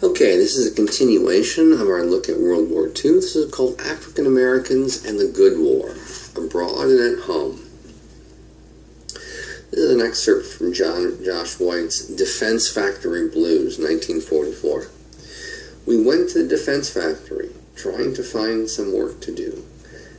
Okay, this is a continuation of our look at World War II. This is called African Americans and the Good War, Abroad and at Home. This is an excerpt from Josh White's Defense Factory Blues, 1944. We went to the defense factory, trying to find some work to do.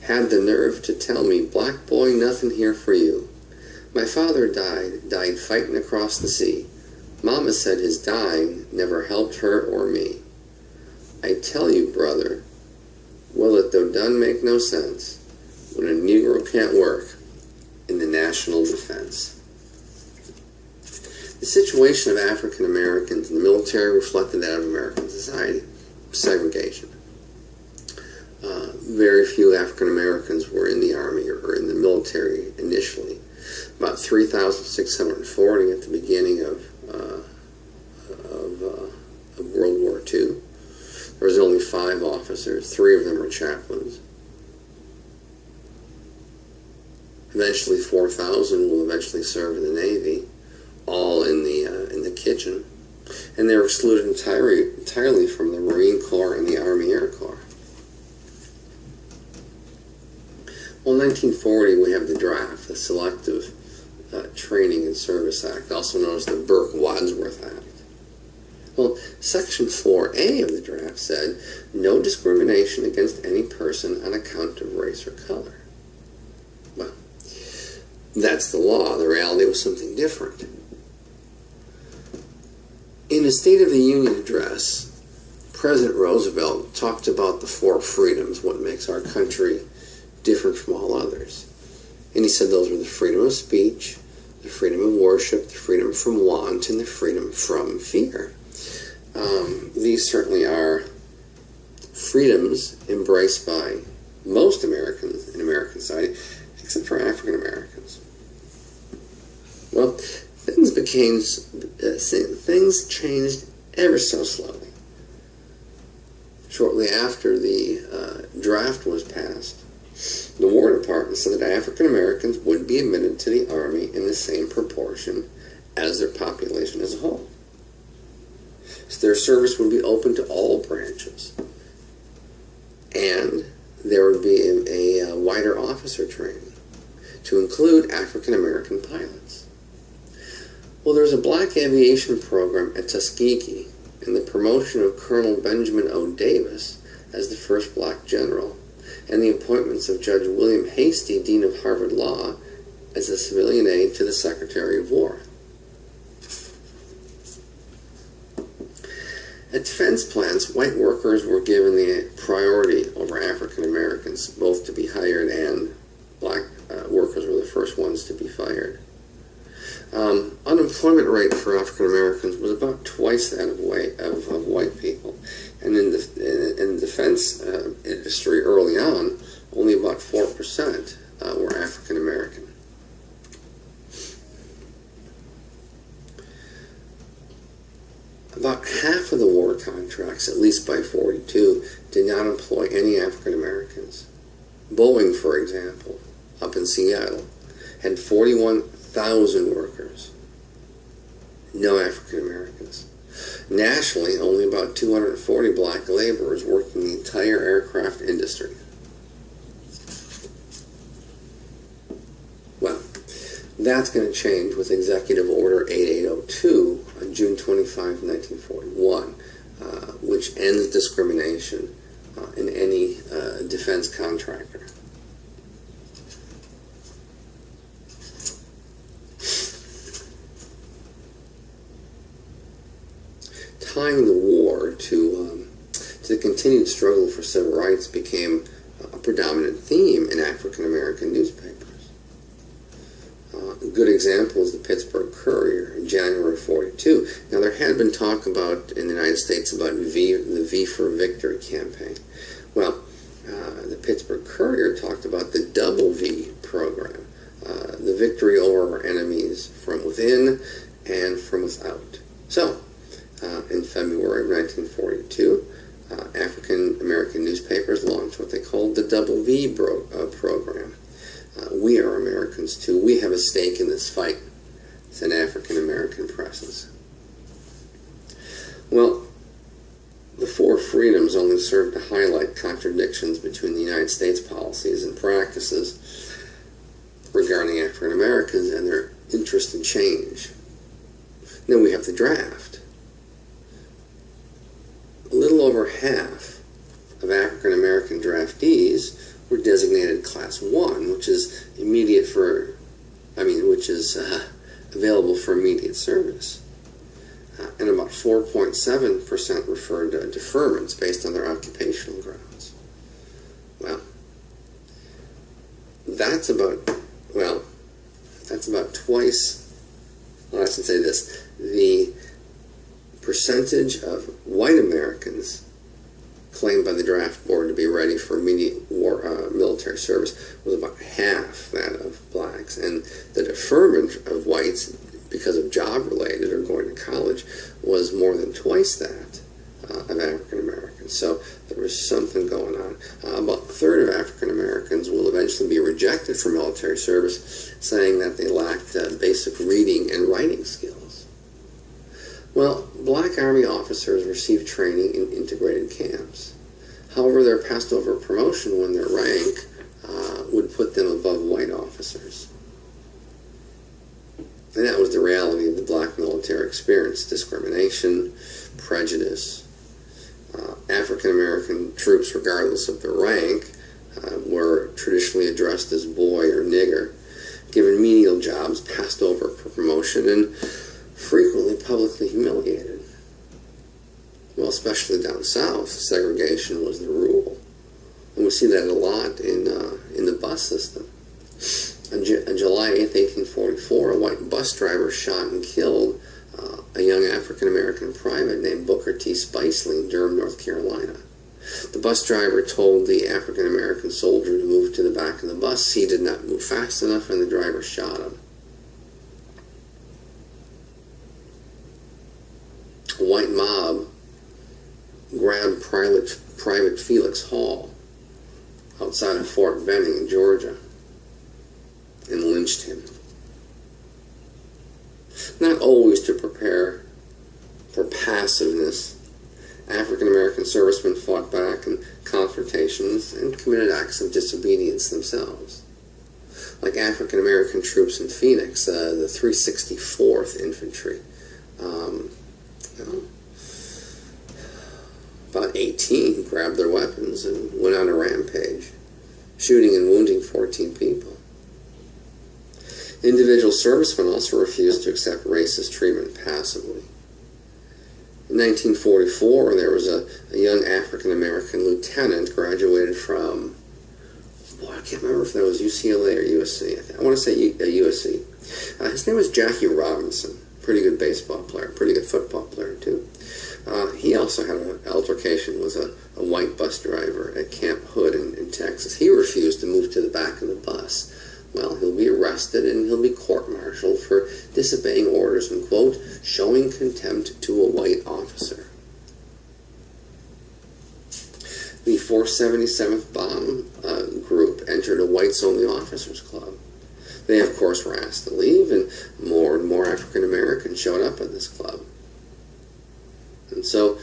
Had the nerve to tell me, "Black boy, nothing here for you." My father died fighting across the sea. Mama said his dying never helped her or me. I tell you, brother, will it though done make no sense when a Negro can't work in the national defense? The situation of African Americans in the military reflected that of American society, segregation. Very few African Americans were in the Army or in the military initially. About 3,640 at the beginning of World War II. There was only 5 officers. 3 of them were chaplains. Eventually, 4,000 will eventually serve in the Navy, all in the kitchen, and they were excluded entirely from the Marine Corps and the Army Air Corps. Well, in 1940, we have the draft, the Selective Training and Service Act, also known as the Burke-Wadsworth Act. Well, Section 4A of the draft said, no discrimination against any person on account of race or color. Well, that's the law. The reality was something different. In the State of the Union address, President Roosevelt talked about the 4 freedoms, what makes our country different from all others. And he said those were the freedom of speech, the freedom of worship, the freedom from want, and the freedom from fear. These certainly are freedoms embraced by most Americans in American society, except for African Americans. Well, things changed ever so slowly. Shortly after the draft was passed, the War Department said that African Americans would be admitted to the Army in the same proportion as their population as a whole. So their service would be open to all branches. And there would be a wider officer training to include African American pilots. Well, there was a black aviation program at Tuskegee, and the promotion of Colonel Benjamin O. Davis as the first black general, and the appointments of Judge William Hastie, Dean of Harvard Law, as a civilian aide to the Secretary of War. At defense plants, white workers were given the priority over African Americans, both to be hired, and black workers were the first ones to be fired. Unemployment rate for African Americans was about twice that of white people, and in the defense industry early on, only about 4% were African American. About half of the war contracts, at least by 42, did not employ any African Americans. Boeing, for example, up in Seattle, had 41,000 workers. No African Americans. Nationally, only about 240 black laborers worked in the entire aircraft industry. Well, that's going to change with Executive Order 8802 on June 25, 1941, which ends discrimination in any defense contractor. Tying the war to the continued struggle for civil rights became a predominant theme in African American newspapers. A good example is the Pittsburgh Courier in January 42. Now, there had been talk about in the United States about the V for Victory campaign. Well, the Pittsburgh Courier talked about the Double V program, the victory over our enemies from within and from without. So, in February of 1942, African American newspapers launched what they called the Double V program. We are Americans too. We have a stake in this fight, said African American presses. Well, certainly served to highlight contradictions between the United States policies and practices regarding African Americans and their interest in change. Then we have the draft. A little over half of African American draftees were designated Class 1, which is available for immediate service. And about 4.7% referred to deferments based on their occupational grounds. Well, that's about twice, well, I should say this, the percentage of white Americans claimed by the draft board to be ready for immediate military service was about half that of blacks, and the deferment of whites because of job-related or going to college was more than twice that of African Americans. So there was something going on. About a third of African Americans will eventually be rejected for military service, saying that they lacked basic reading and writing skills. Well, black Army officers received training in integrated camps. However, their passed over promotion when their rank would put them above white officers. And that was the reality of the black military experience: discrimination, prejudice. African American troops, regardless of their rank, were traditionally addressed as boy or nigger, given menial jobs, passed over for promotion, and frequently publicly humiliated. Well, especially down south, segregation was the rule. And we see that a lot in the bus system. On July 8, 1844, a white bus driver shot and killed a young African-American private named Booker T. Spicely in Durham, North Carolina. The bus driver told the African-American soldier to move to the back of the bus. He did not move fast enough, and the driver shot him. A white mob grabbed Private Felix Hall outside of Fort Benning in Georgia and lynched him. Not always to prepare for passiveness, African American servicemen fought back in confrontations and committed acts of disobedience themselves. Like African American troops in Phoenix, the 364th Infantry. About 18 grabbed their weapons and went on a rampage, shooting and wounding 14 people. Individual servicemen also refused to accept racist treatment passively. In 1944, there was a young African-American lieutenant graduated from, I can't remember if that was UCLA or USC. I want to say USC. His name was Jackie Robinson. Pretty good baseball player, pretty good football player too. He also had an altercation with a white bus driver at Camp Hood in Texas. He refused to move to the back of the bus. Well, he'll be arrested and he'll be court-martialed for disobeying orders and, quote, showing contempt to a white officer. The 477th Bomb Group entered a whites-only officers club. They, of course, were asked to leave, and more African Americans showed up at this club. And so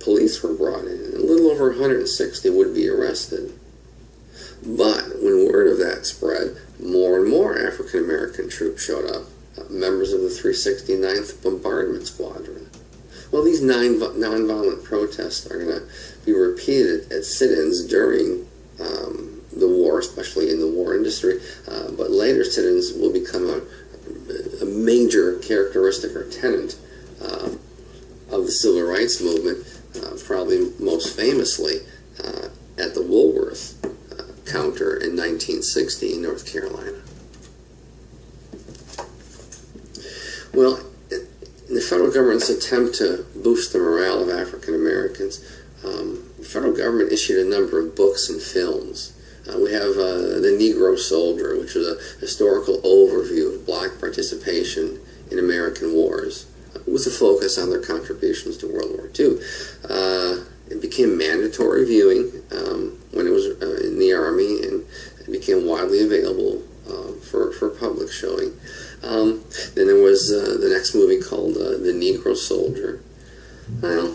police were brought in, and a little over 160 would be arrested. But when word of that spread, more and more African American troops showed up, members of the 369th Bombardment Squadron. Well, these nonviolent protests are going to be repeated at sit-ins during the war, especially in the war industry, but later sit-ins will become a major characteristic or tenet of the civil rights movement, probably most famously at the Woolworth counter in 1960 in North Carolina. Well, in the federal government's attempt to boost the morale of African Americans, the federal government issued a number of books and films. We have The Negro Soldier, which was a historical overview of black participation in American wars, with a focus on their contributions to World War II. It became mandatory viewing when it was in the Army, and it became widely available for public showing. Then there was the next movie called The Negro Soldier. Well,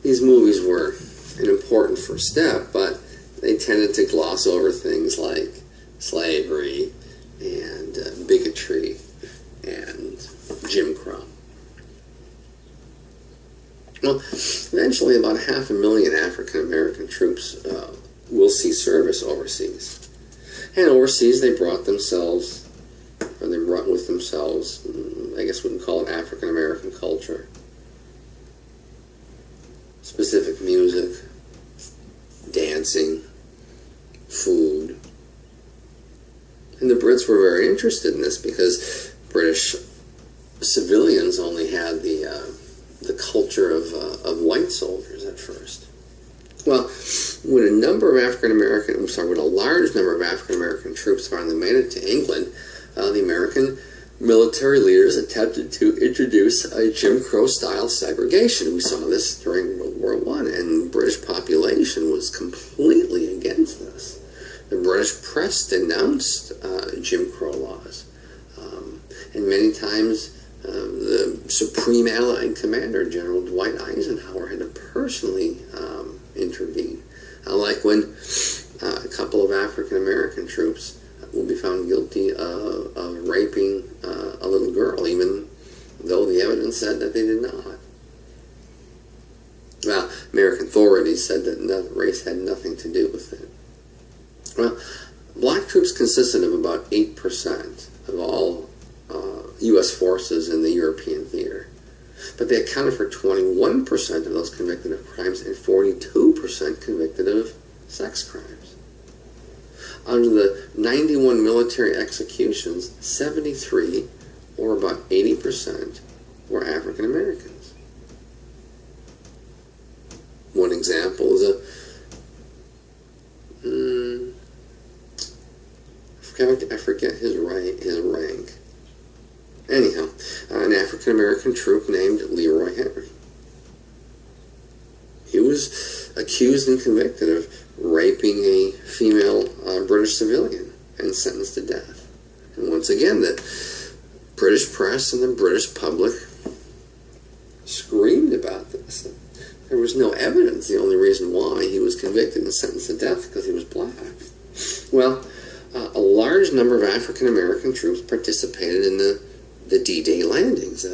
these movies were an important first step, but they tended to gloss over things like slavery and bigotry and Jim Crow. Well, eventually about 500,000 African American troops will see service overseas. And overseas they brought themselves, or they brought with themselves, I guess we can call it African American culture. Specific music, dancing, food. And the Brits were very interested in this because British civilians only had the culture of white soldiers at first. Well, when a large number of African American troops finally made it to England, the American military leaders attempted to introduce a Jim Crow-style segregation. We saw this during World War I, and the British population was completely against this. The British press denounced Jim Crow laws, and many times the Supreme Allied Commander, General Dwight Eisenhower, had to personally intervene. Like when a couple of African American troops will be found guilty of raping a little girl, even though the evidence said that they did not. Well, American authorities said that race had nothing to do with it. Well, black troops consisted of about 8% of all U.S. forces in the European theater. But they accounted for 21% of those convicted of crimes and 42% convicted of sex crimes. Out of the 91 military executions, 73, or about 80%, were African Americans. One example is I forget his rank. Anyhow, an African American troop named Leroy Henry. He was accused and convicted of raping a female British civilian and sentenced to death. And once again, the British press and the British public screamed about this. There was no evidence. The only reason why he was convicted and sentenced to death because he was black. Well, a large number of African American troops participated in the D-Day landings.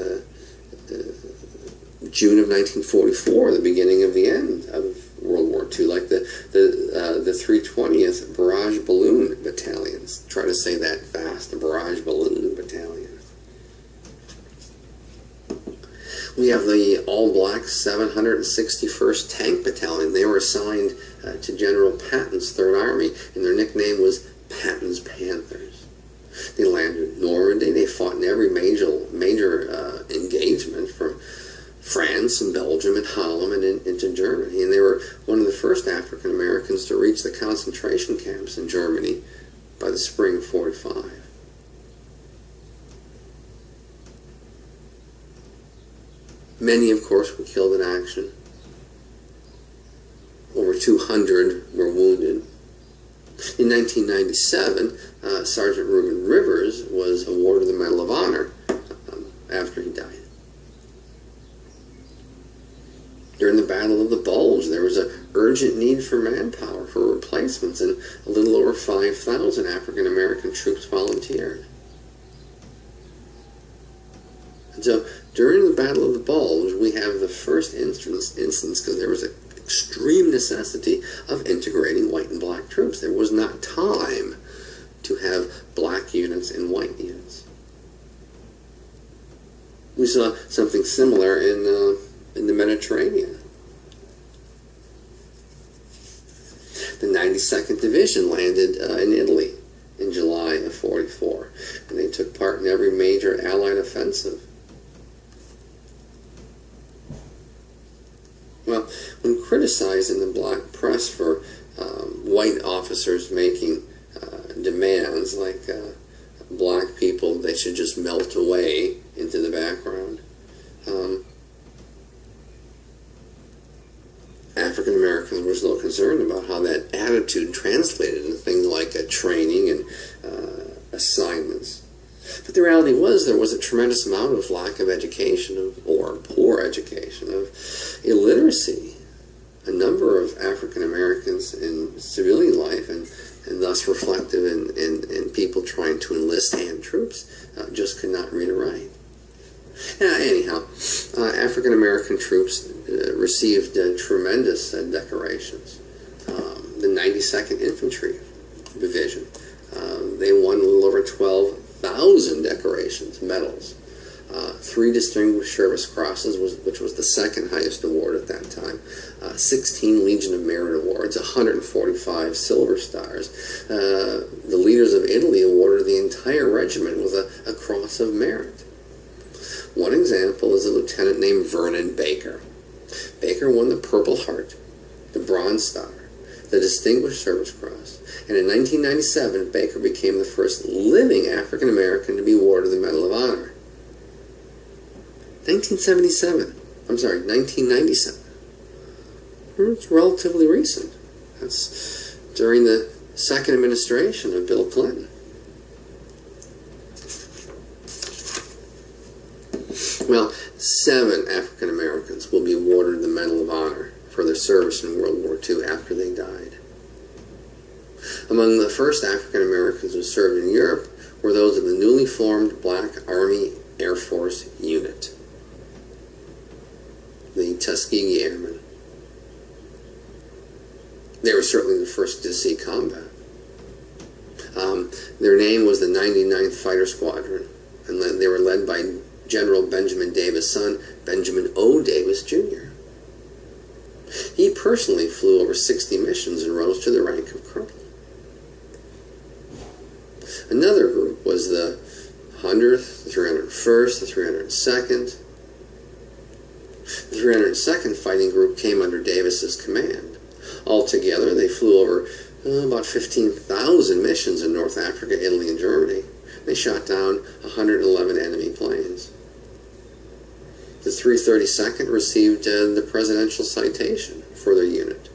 June of 1944, the beginning of the end of World War II, like the 320th Barrage Balloon Battalions. Try to say that fast, the Barrage Balloon Battalion. We have the all-black 761st Tank Battalion. They were assigned to General Patton's Third Army, and their nickname was Patton's Panthers. They landed in Normandy. They fought in every major engagement from France and Belgium and Holland and into Germany. And they were one of the first African Americans to reach the concentration camps in Germany by the spring of '45. Many, of course, were killed in action. Over 200 were wounded. In 1997, Sergeant Reuben Rivers was awarded the Medal of Honor after he died. During the Battle of the Bulge, there was an urgent need for manpower, for replacements, and a little over 5,000 African American troops volunteered. And so, during the Battle of the Bulge, we have the first instance, because there was an extreme necessity of integrating white and black troops. There was not time to have black units and white units. We saw something similar in the Mediterranean. The 92nd Division landed in Italy in July of '44, and they took part in every major Allied offensive. Well, when criticized in the black press for white officers making demands like black people, they should just melt away into the background, African Americans were still concerned about how that attitude translated into things like training and assignments. But the reality was there was a tremendous amount of lack of education, or poor education, of illiteracy a number of African Americans in civilian life, and thus reflective in people trying to enlist hand troops, just could not read or write. Anyhow, African American troops received tremendous decorations. The 92nd Infantry Division, they won a little over 12,000 decorations, medals. 3 Distinguished Service Crosses, which was the second highest award at that time. 16 Legion of Merit Awards, 145 Silver Stars. The leaders of Italy awarded the entire regiment with a Cross of Merit. One example is a lieutenant named Vernon Baker. Baker won the Purple Heart, the Bronze Star, the Distinguished Service Cross, and in 1997, Baker became the first living African American to be awarded the Medal of Honor. 1997. I'm sorry, 1997. It's relatively recent. That's during the second administration of Bill Clinton. Well, 7 African Americans will be awarded the Medal of Honor for their service in World War II after they died. Among the first African Americans who served in Europe were those of the newly formed Black Army Air Force Unit, the Tuskegee Airmen. They were certainly the first to see combat. Their name was the 99th Fighter Squadron, and they were led by General Benjamin Davis' son, Benjamin O. Davis, Jr. He personally flew over 60 missions and rose to the rank of colonel. Another group was the 100th, the 301st, the 302nd. The 302nd Fighting Group came under Davis's command. Altogether, they flew over about 15,000 missions in North Africa, Italy, and Germany. They shot down 111 enemy planes. The 332nd received the Presidential Citation for their unit.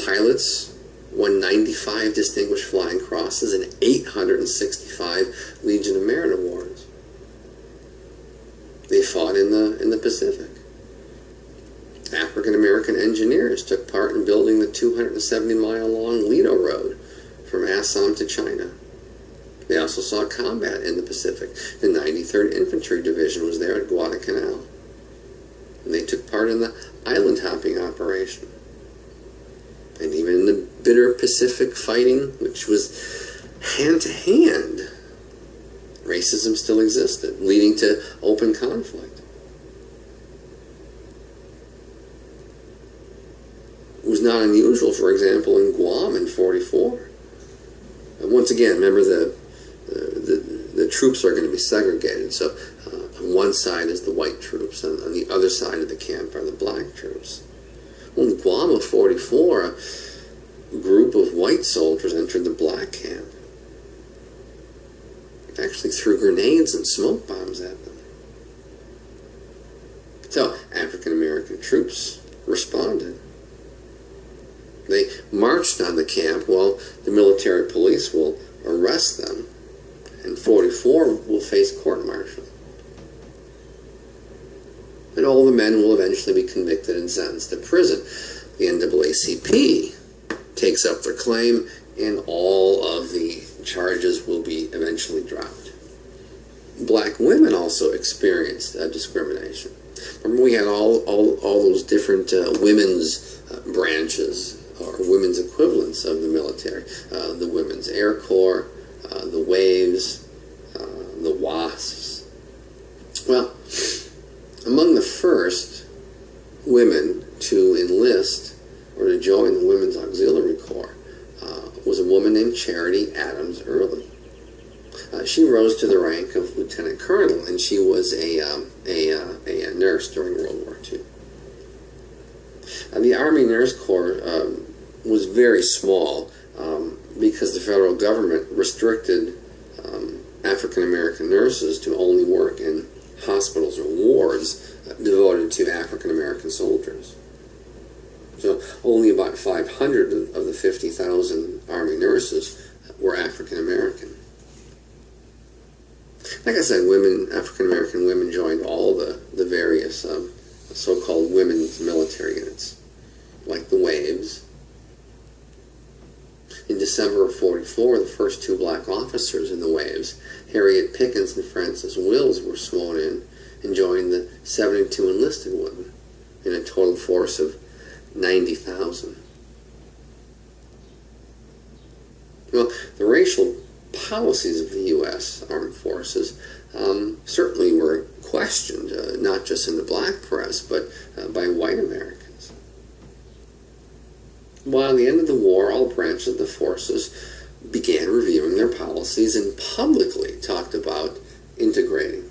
Pilots won 95 Distinguished Flying Crosses and 865 Legion of Merit Awards. They fought in the Pacific. African American engineers took part in building the 270-mile-long Lido Road from Assam to China. They also saw combat in the Pacific. The 93rd Infantry Division was there at Guadalcanal. And they took part in the island hopping operation. And even in the bitter Pacific fighting, which was hand-to-hand, racism still existed, leading to open conflict. It was not unusual, for example, in Guam in '44. And once again, remember the troops are going to be segregated. So on one side is the white troops, and on the other side of the camp are the black troops. Well, in Guam of '44, a group of white soldiers entered the black camp. Actually threw grenades and smoke bombs at them. So African American troops responded. They marched on the camp while the military police will arrest them, and 44 will face court-martial. And all the men will eventually be convicted and sentenced to prison. The NAACP takes up their claim, and all of the charges will be eventually dropped. Black women also experienced discrimination. Remember, we had all those different women's branches, or women's equivalents of the military. The Women's Air Corps, the Waves, the WASPs. Well, among the first women to enlist or to join the Women's Auxiliary Corps was a woman named Charity Adams Early. She rose to the rank of lieutenant colonel, and she was a nurse during World War II. The Army Nurse Corps was very small because the federal government restricted African American nurses to only work in hospitals or wards devoted to African American soldiers. So only about 500 of the 50,000 Army nurses were African American. Like I said, African American women joined all the various so-called December of 44, the first two black officers in the waves, Harriet Pickens and Francis Wills, were sworn in and joined the 72 enlisted women in a total force of 90,000. Well, the racial policies of the U.S. Armed Forces certainly were questioned, not just in the black press, but by white Americans. By the end of the war, all branches of the forces began reviewing their policies and publicly talked about integrating.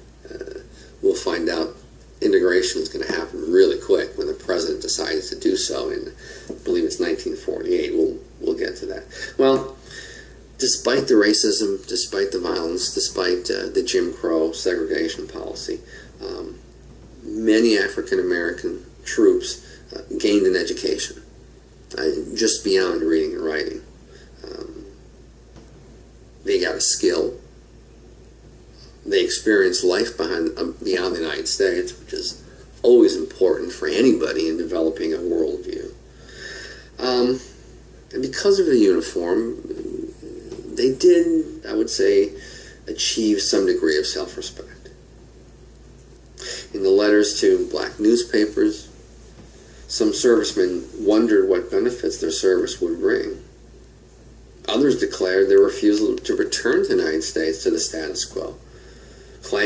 We'll find out integration is going to happen really quick when the president decides to do so in, I believe it's 1948. We'll get to that. Well, despite the racism, despite the violence, despite the Jim Crow segregation policy, many African American troops gained an education, just beyond reading and writing. They got a skill. They experienced life beyond the United States, which is always important for anybody in developing a worldview. And because of the uniform, they did, I would say, achieve some degree of self-respect. In the letters to black newspapers, some servicemen wondered what benefits their service would bring. Others declared their refusal to return to the United States to the status quo, claiming